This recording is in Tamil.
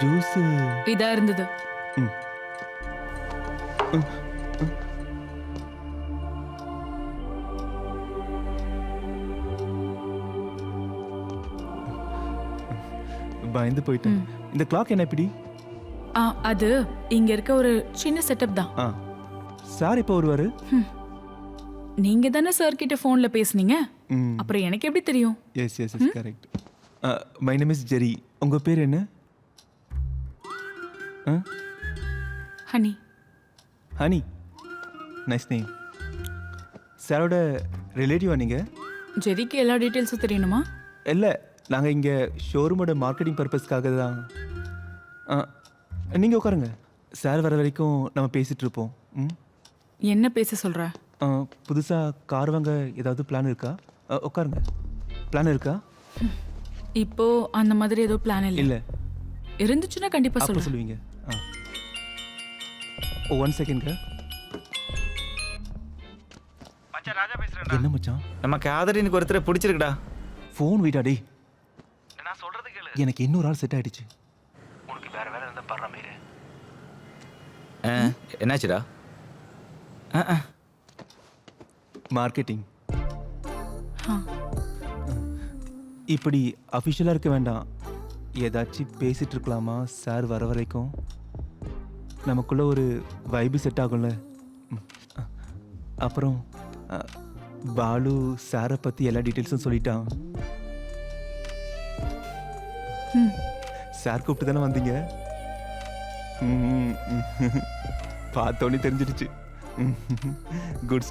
ஜூஸ் இதா இருந்தது. பயந்து போயிட்டேன். இந்த கிளாக் என்ன இப்படி? அது இங்க இருக்க ஒரு சின்ன செட்டப் தான். சார் இப்போ வருவாரு? நீங்க தானே சார் கிட்ட போன்ல பேசுனீங்க, அப்புறம் எனக்கு எப்படி தெரியும்? Yes yes yes correct. My name is Jerry. உங்க பேர் என்ன? ஹனி. Honey, nice name. சாரோட ரிலேட்டிவா நீங்க? ஜெரிக்கு எல்லா டீட்டெயில்ஸும் தெரியணுமா? இல்லை, நாங்கள் இங்கே ஷோரூமோட மார்க்கெட்டிங் பர்பஸ்க்காக தான். நீங்கள் உட்காருங்க. சார் வர வரைக்கும் நம்ம பேசிகிட்டு இருப்போம். என்ன பேச சொல்கிற? புதுசாக கார் வாங்க ஏதாவது பிளான் இருக்கா? உட்காருங்க. பிளான் இருக்கா? இப்போ அந்த மாதிரி ஏதோ பிளான் இல்லை. இல்லை, இருந்துச்சுன்னா கண்டிப்பாக அப்போ சொல்லுவீங்க. ஒன் செகண்ட்ங்க. என்ன மச்சான்? நம்ம காதலினுக்கு ஒருத்தரை பிடிச்சிருக்குடா. ஃபோன் வீட்டா டே. நான் சொல்றது கேளு. எனக்கு இன்னொரு ஆள் செட் ஆயிடுச்சு. உனக்கு வேற வேலை இருந்தா பாரு மீரு. என்னாச்சுடா? மார்க்கெட்டிங். இப்படி அஃபிஷியலாக இருக்க வேண்டாம். ஏதாச்சும் பேசிட்டு இருக்கலாமா சார் வர வரைக்கும்? நமக்குள்ள ஒரு வைபு செட் ஆகும்ல. அப்புறம் பாலு சாரை பற்றி எல்லா டீட்டெயில்ஸும் சொல்லிட்டான். சார் கூப்பிட்டு தானே வந்தீங்க? பார்த்தோன்னே தெரிஞ்சிடுச்சு. குட்.